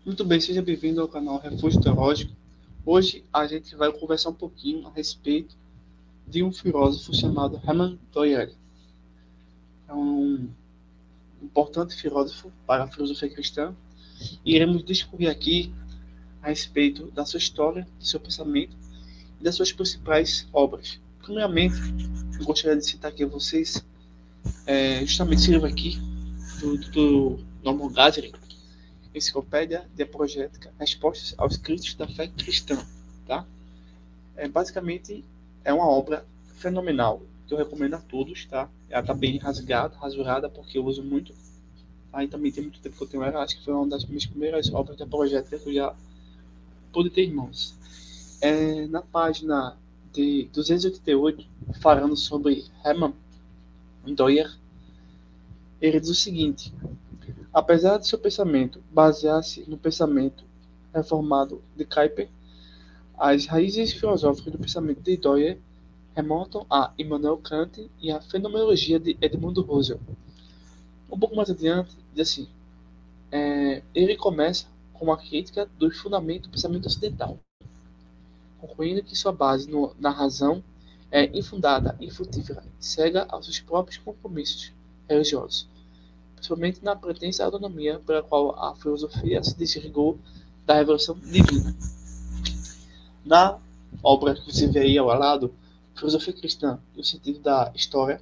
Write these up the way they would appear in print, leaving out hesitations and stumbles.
Muito bem, seja bem-vindo ao canal Refúgio Teológico. Hoje a gente vai conversar um pouquinho a respeito de um filósofo chamado Hermann Doyer. É um importante filósofo para a filosofia cristã e iremos discorrer aqui a respeito da sua história, do seu pensamento e das suas principais obras. Primeiramente, eu gostaria de citar aqui a vocês justamente esse livro aqui do Norman Geisler, Enciclopédia de Apologética, Respostas aos Críticos da Fé Cristã, tá? Basicamente, é uma obra fenomenal, que eu recomendo a todos, tá? Ela tá bem rasurada, porque eu uso muito, tá? E também tem muito tempo que eu tenho ela, acho que foi uma das minhas primeiras obras de apologética que eu já pude ter em mãos. Na página de 288, falando sobre Hermann Doyer, ele diz o seguinte: apesar de seu pensamento basear-se no pensamento reformado de Kuyper, as raízes filosóficas do pensamento de Doyer remontam a Immanuel Kant e a fenomenologia de Edmund Husserl. Um pouco mais adiante, diz assim: ele começa com uma crítica do fundamento do pensamento ocidental, concluindo que sua base na razão é infundada, infrutífera, cega aos seus próprios compromissos religiosos, principalmente na pretensa autonomia pela qual a filosofia se desligou da revelação divina. Na obra que você vê aí ao lado, Filosofia Cristã e o Sentido da História,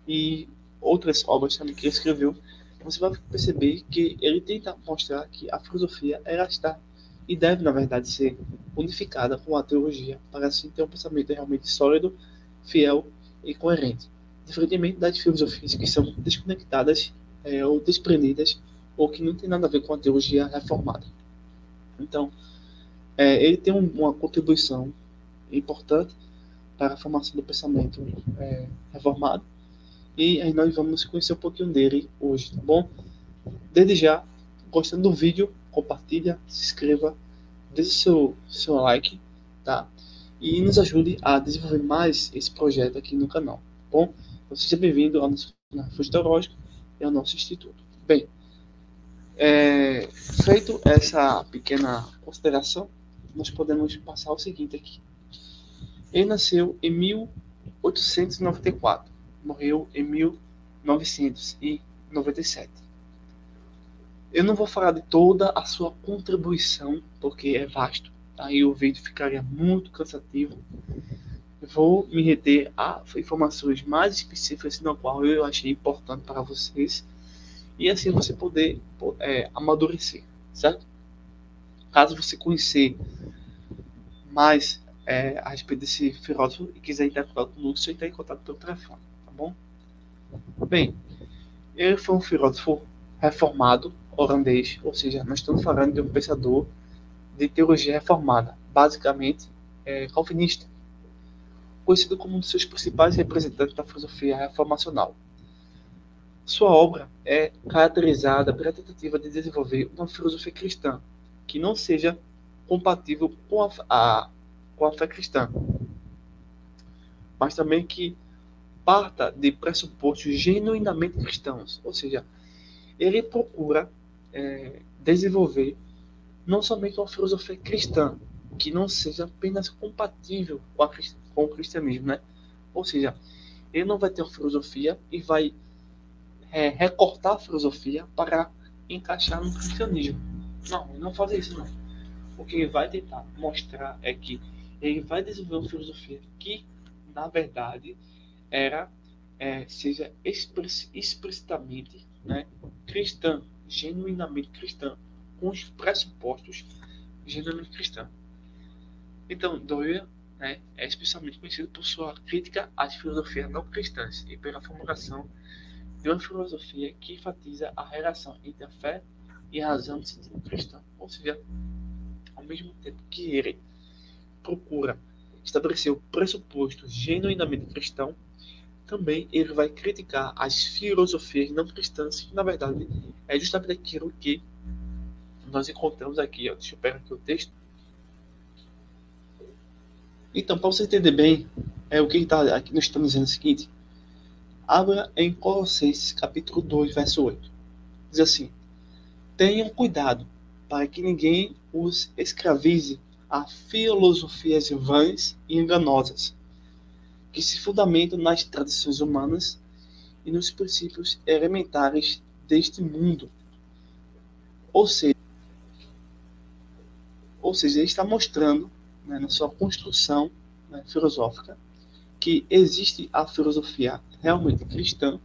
e outras obras também que ele escreveu, você vai perceber que ele tenta mostrar que a filosofia ela está e deve, na verdade, ser unificada com a teologia, para assim ter um pensamento realmente sólido, fiel e coerente, diferentemente das filosofias que são desconectadas ou desprendidas, ou que não tem nada a ver com a teologia reformada. Então, ele tem uma contribuição importante para a formação do pensamento reformado, e aí nós vamos conhecer um pouquinho dele hoje, tá bom? Desde já, gostando do vídeo, compartilha, se inscreva, deixe seu like, tá? E nos ajude a desenvolver mais esse projeto aqui no canal, tá bom? Então seja bem-vindo ao nosso Refúgio Teológico e ao nosso instituto. Bem, feito essa pequena consideração, nós podemos passar ao seguinte aqui. Ele nasceu em 1894, morreu em 1997. Eu não vou falar de toda a sua contribuição, porque é vasto, aí o vídeo ficaria muito cansativo. Eu vou me reter a informações mais específicas, na qual eu achei importante para vocês, e assim você poder amadurecer, certo? Caso você conhecer mais a respeito desse filósofo e quiser entrar em contato comigo, você entrar em contato pelo telefone, tá bom? Bem, ele foi um filósofo reformado holandês, ou seja, nós estamos falando de um pensador de teologia reformada, basicamente calvinista, conhecido como um dos seus principais representantes da filosofia reformacional. Sua obra é caracterizada pela tentativa de desenvolver uma filosofia cristã que não seja compatível com a fé cristã, mas também que parta de pressupostos genuinamente cristãos, ou seja, ele procura desenvolver não somente uma filosofia cristã, que não seja apenas compatível com o cristianismo, né? Ou seja, ele não vai ter uma filosofia e vai recortar a filosofia para encaixar no cristianismo. Não, ele não faz isso não. O que ele vai tentar mostrar é que ele vai desenvolver uma filosofia que, na verdade, seja explicitamente, né, cristã, genuinamente cristã, com os pressupostos genuinamente cristãos. Então, Doyer é especialmente conhecido por sua crítica às filosofias não cristãs e pela formulação de uma filosofia que enfatiza a relação entre a fé e a razão no sentido cristão. Ou seja, ao mesmo tempo que ele procura estabelecer o pressuposto genuinamente cristão, também ele vai criticar as filosofias não cristãs, que na verdade é justamente aquilo que nós encontramos aqui. Deixa eu pegar aqui o texto. Então, para você entender bem, o que aqui nós estamos dizendo é o seguinte: abra em Colossenses capítulo 2, verso 8. Diz assim: tenham cuidado para que ninguém os escravize a filosofias vãs e enganosas, que se fundamentam nas tradições humanas e nos princípios elementares deste mundo. Ou seja, ele está mostrando, né, na sua construção, né, filosófica, que existe a filosofia realmente cristã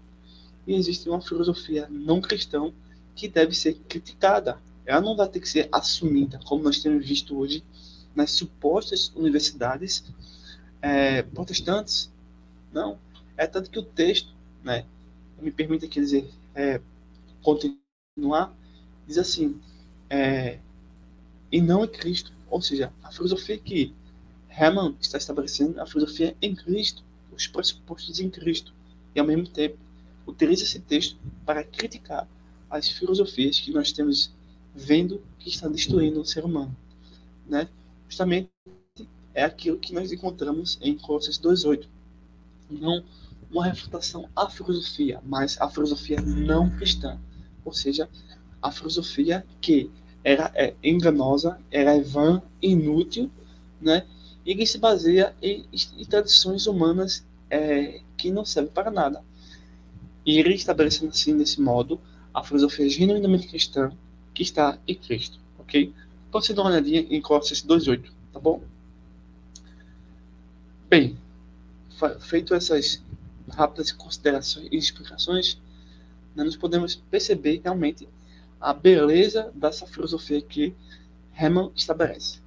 e existe uma filosofia não cristã que deve ser criticada. Ela não vai ter que ser assumida, como nós temos visto hoje nas supostas universidades protestantes. Não. É tanto que o texto, né, me permita aqui dizer, continuar, diz assim, e não em Cristo. Ou seja, a filosofia que Hermann está estabelecendo, a filosofia em Cristo, os pressupostos em Cristo. E, ao mesmo tempo, utiliza esse texto para criticar as filosofias que nós temos vendo que estão destruindo o ser humano. Né? Justamente é aquilo que nós encontramos em Colossenses 2:8. Não uma refutação à filosofia, mas à filosofia não cristã. Ou seja, a filosofia que era enganosa, era vã, inútil, né? E que se baseia em tradições humanas que não servem para nada. E ele estabelecendo assim, desse modo, a filosofia genuinamente cristã que está em Cristo, ok? Então, você dá uma olhadinha em Colossenses 2:8, tá bom? Bem, feito essas rápidas considerações e explicações, nós podemos perceber realmente a beleza dessa filosofia que Hermann estabelece.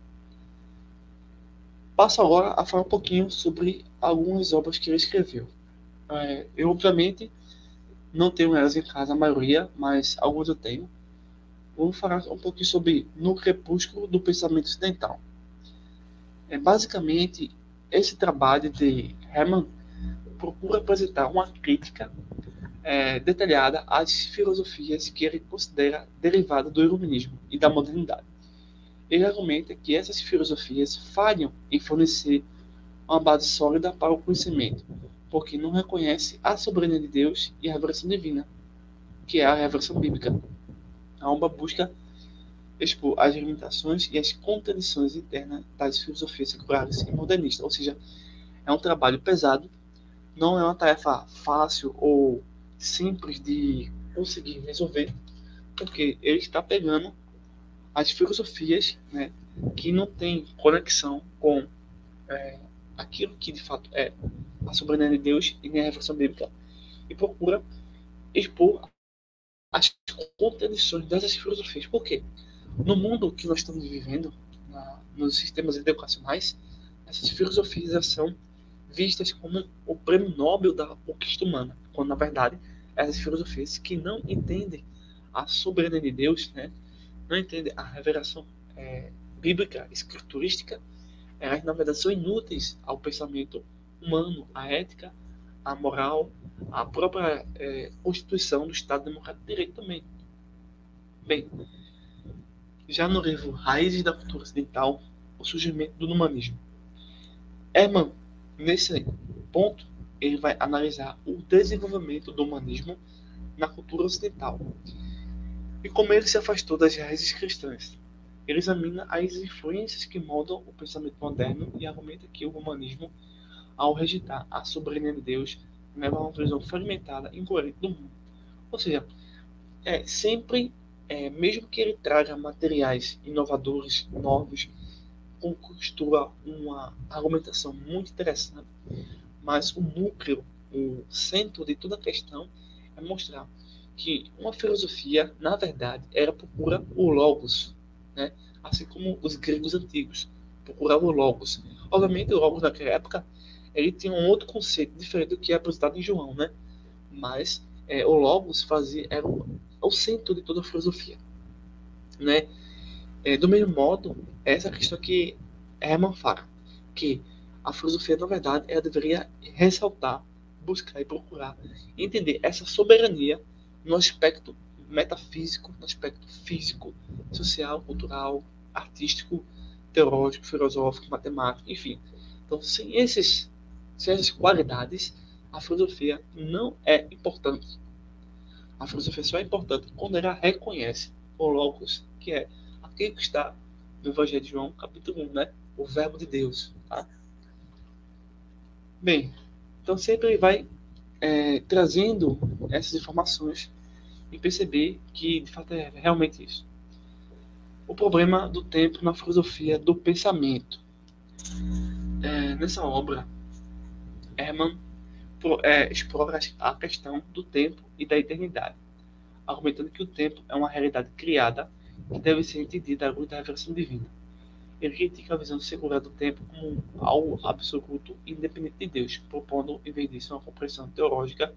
Passo agora a falar um pouquinho sobre algumas obras que ele escreveu. Eu, obviamente, não tenho elas em casa, a maioria, mas algumas eu tenho. Vamos falar um pouquinho sobre No Crepúsculo do Pensamento Ocidental. Basicamente, esse trabalho de Hermann procura apresentar uma crítica detalhada às filosofias que ele considera derivadas do iluminismo e da modernidade. Ele argumenta que essas filosofias falham em fornecer uma base sólida para o conhecimento, porque não reconhece a soberania de Deus e a revelação divina, que é a revelação bíblica. A obra busca expor as limitações e as contradições internas das filosofias seculares e modernistas, ou seja, é um trabalho pesado, não é uma tarefa fácil ou simples de conseguir resolver, porque ele está pegando as filosofias, né, que não têm conexão com aquilo que de fato é a soberania de Deus e nem a revelação bíblica, e procura expor as contradições dessas filosofias. Por quê? No mundo que nós estamos vivendo, nos sistemas educacionais, essas filosofias são vistas como o prêmio Nobel da conquista humana, quando na verdade essas filosofias que não entendem a soberania de Deus, né, não entendem a revelação bíblica, escriturística, elas na verdade são inúteis ao pensamento humano, à ética, à moral, à própria constituição do Estado Democrático de Direito também. Bem, já no livro Raízes da Cultura Ocidental, o surgimento do humanismo. Hermann, nesse ponto, ele vai analisar o desenvolvimento do humanismo na cultura ocidental e como ele se afastou das raízes cristãs. Ele examina as influências que moldam o pensamento moderno e argumenta que o humanismo, ao rejeitar a soberania de Deus, leva a uma visão fragmentada e incoerente do mundo. Ou seja, sempre, mesmo que ele traga materiais inovadores, novos, construa uma argumentação muito interessante, mas o núcleo, o centro de toda a questão é mostrar que uma filosofia, na verdade, era procura o logos, né? Assim como os gregos antigos procuravam o logos. Obviamente, o logos naquela época ele tinha um outro conceito diferente do que é apresentado em João, né? Mas o logos era o centro de toda a filosofia, né? Do mesmo modo, essa questão que Hermann fala, que a filosofia, na verdade, ela deveria ressaltar, buscar e procurar entender essa soberania no aspecto metafísico, no aspecto físico, social, cultural, artístico, teológico, filosófico, matemático, enfim. Então, sem essas qualidades, a filosofia não é importante. A filosofia só é importante quando ela reconhece o logos, que é que está no Evangelho de João, capítulo 1, né? O verbo de Deus, tá? Bem, então sempre ele vai trazendo essas informações e perceber que, de fato, é realmente isso. O problema do tempo na filosofia do pensamento. Nessa obra, Hermann explora a questão do tempo e da eternidade, argumentando que o tempo é uma realidade criada que deve ser entendida à luz da revelação divina. Ele critica a visão secular do tempo como algo absoluto e independente de Deus, propondo, em vez disso, uma compreensão teológica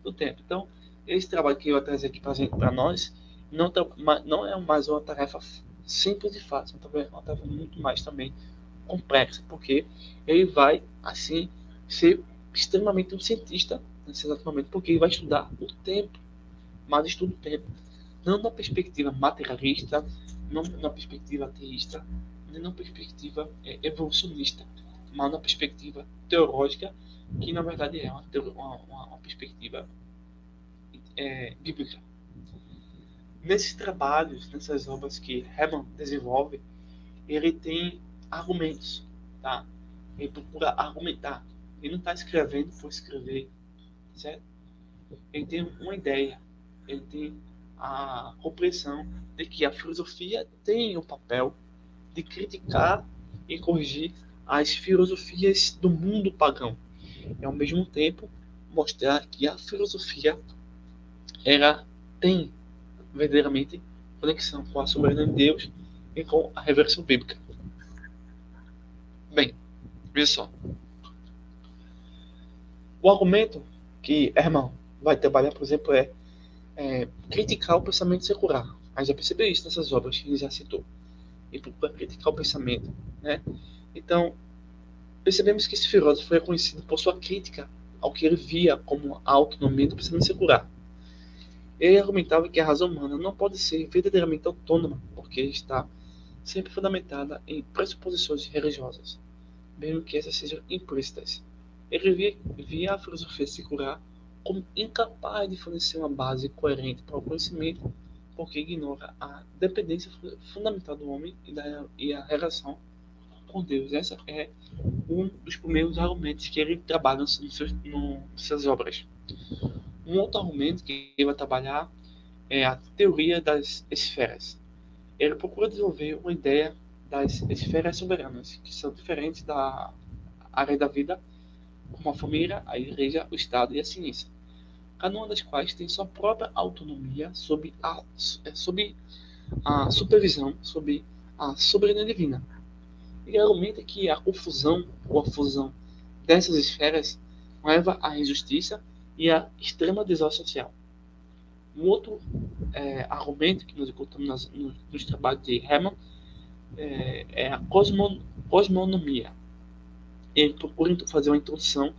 do tempo. Então, esse trabalho que eu vou trazer aqui para nós não é mais uma tarefa simples e fácil, é uma tarefa muito mais também complexa, porque ele vai, assim, ser extremamente um cientista nesse exato momento, porque ele vai estudar o tempo, mas estuda o tempo, não na perspectiva materialista, não na perspectiva ateísta, nem na perspectiva evolucionista, mas na perspectiva teológica, que na verdade é uma perspectiva bíblica. Nesses trabalhos, nessas obras que Hermann desenvolve, ele tem argumentos, tá? Ele procura argumentar. Ele não está escrevendo por escrever, certo? Ele tem uma ideia, ele tem a compreensão de que a filosofia tem o papel de criticar e corrigir as filosofias do mundo pagão e, ao mesmo tempo, mostrar que a filosofia ela tem verdadeiramente conexão com a soberania de Deus e com a revelação bíblica. Bem, veja só. O argumento que Hermann vai trabalhar, por exemplo, é criticar o pensamento secular. A gente já percebeu isso nessas obras que ele já citou. E procura criticar o pensamento, né? Então, percebemos que esse filósofo foi reconhecido por sua crítica ao que ele via como a autonomia do pensamento secular. Ele argumentava que a razão humana não pode ser verdadeiramente autônoma, porque está sempre fundamentada em pressuposições religiosas, mesmo que essas sejam implícitas. Ele via a filosofia secular como incapaz de fornecer uma base coerente para o conhecimento, porque ignora a dependência fundamental do homem e a relação com Deus. Esse é um dos primeiros argumentos que ele trabalha nas suas obras. Um outro argumento que ele vai trabalhar é a teoria das esferas. Ele procura desenvolver uma ideia das esferas soberanas, que são diferentes da área da vida, como a família, a igreja, o Estado e a ciência, cada uma das quais tem sua própria autonomia sob a supervisão, sob a soberania divina. Ele argumenta que a confusão ou a fusão dessas esferas leva à injustiça e à extrema desordem social. Um outro argumento que nós encontramos nos trabalhos de Hermann é a cosmonomia. Ele procura fazer uma introdução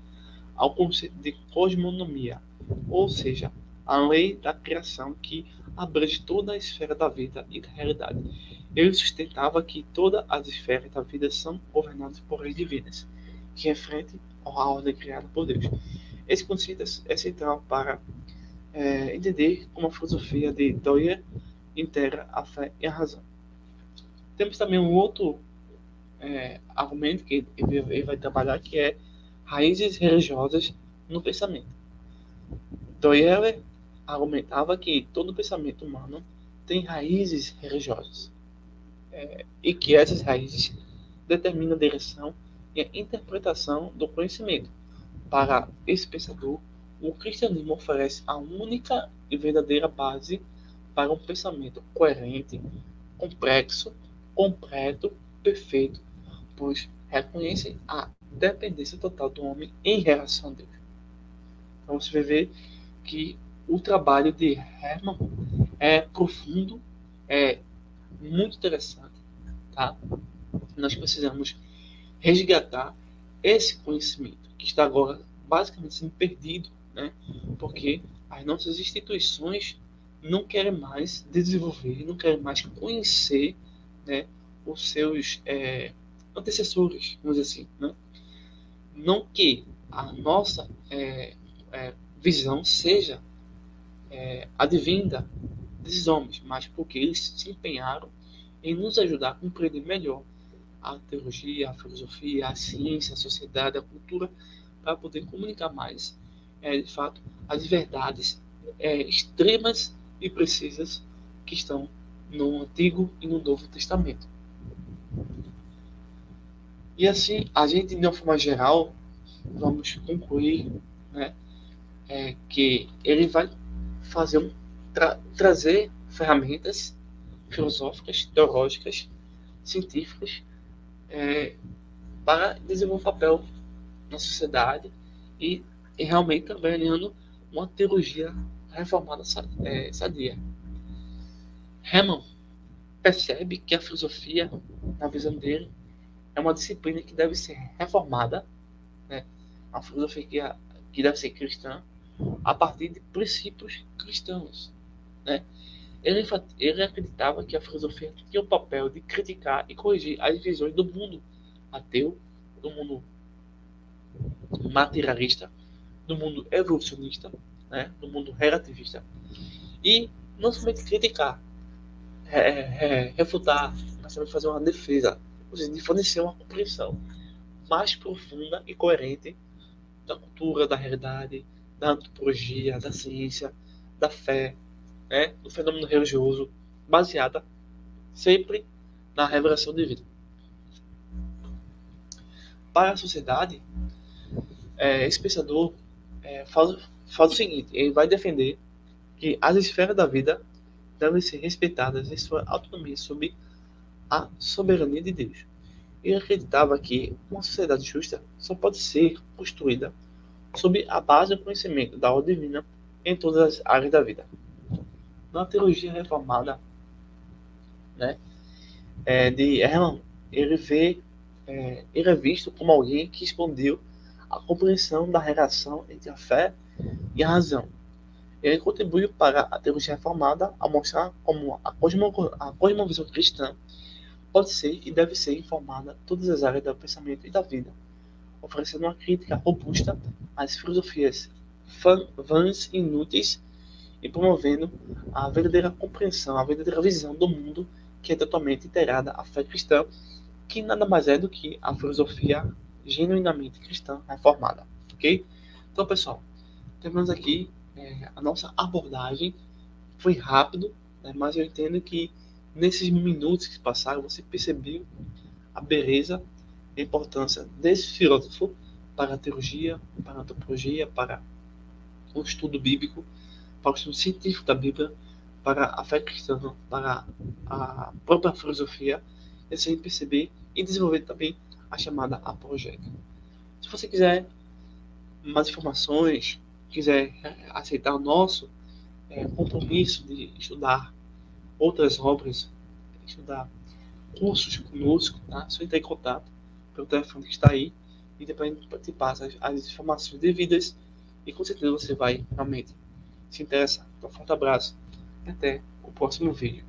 ao conceito de cosmonomia, ou seja, a lei da criação que abrange toda a esfera da vida e da realidade. Ele sustentava que todas as esferas da vida são governadas por leis divinas, que refletem a ordem criada por Deus. Esse conceito é central para entender como a filosofia de Doyer integra a fé e a razão. Temos também um outro argumento que ele vai trabalhar, que é raízes religiosas no pensamento. Doyer argumentava que todo pensamento humano tem raízes religiosas e que essas raízes determinam a direção e a interpretação do conhecimento. Para esse pensador, o cristianismo oferece a única e verdadeira base para um pensamento coerente, complexo, completo, perfeito, pois reconhece a dependência total do homem em relação a Deus. Então você vai ver que o trabalho de Hermann é profundo, é muito interessante, tá? Nós precisamos resgatar esse conhecimento que está agora basicamente sendo perdido, né? Porque as nossas instituições não querem mais desenvolver, não querem mais conhecer, né, os seus antecessores, vamos dizer assim, né? Não que a nossa visão seja advinda desses homens, mas porque eles se empenharam em nos ajudar a compreender melhor a teologia, a filosofia, a ciência, a sociedade, a cultura, para poder comunicar mais, de fato, as verdades extremas e precisas que estão no Antigo e no Novo Testamento. E assim, a gente, de uma forma geral, vamos concluir, né, que ele vai fazer trazer ferramentas filosóficas, teológicas, científicas, para desenvolver um papel na sociedade e realmente também alinhando uma teologia reformada sadia. Hammond percebe que a filosofia, na visão dele, é uma disciplina que deve ser reformada, né? Uma filosofia que deve ser cristã, a partir de princípios cristãos, né? Ele acreditava que a filosofia tinha o papel de criticar e corrigir as visões do mundo ateu, do mundo materialista, do mundo evolucionista, né? Do mundo relativista, e não somente criticar, refutar, mas também fazer uma defesa, ou seja, de fornecer uma compreensão mais profunda e coerente da cultura, da realidade, da antropologia, da ciência, da fé, né, do fenômeno religioso, baseada sempre na revelação divina. Para a sociedade, esse pensador faz o seguinte: ele vai defender que as esferas da vida devem ser respeitadas em sua autonomia sob a soberania de Deus. Ele acreditava que uma sociedade justa só pode ser construída sob a base do conhecimento da ordem divina em todas as áreas da vida. Na teologia reformada, né, de Hermann, ele é visto como alguém que expandiu a compreensão da relação entre a fé e a razão. Ele contribuiu para a teologia reformada a mostrar como a cosmovisão cristã pode ser e deve ser informada em todas as áreas do pensamento e da vida, oferecendo uma crítica robusta às filosofias vãs e inúteis e promovendo a verdadeira compreensão, a verdadeira visão do mundo que é totalmente integrada à fé cristã, que nada mais é do que a filosofia genuinamente cristã reformada, ok? Então, pessoal, terminamos aqui a nossa abordagem. Foi rápido, né, mas eu entendo que nesses minutos que passaram você percebeu a beleza, a importância desse filósofo para a teologia, para a antropologia, para o estudo bíblico, para o estudo científico da Bíblia, para a fé cristã, para a própria filosofia, e assim perceber e desenvolver também a chamada apologética. Se você quiser mais informações, quiser aceitar o nosso compromisso de estudar outras obras, estudar cursos conosco, tá? Só entrar em contato pelo telefone que está aí e depois a gente te passa as informações devidas e com certeza você vai realmente se interessar. Então, forte abraço e até o próximo vídeo.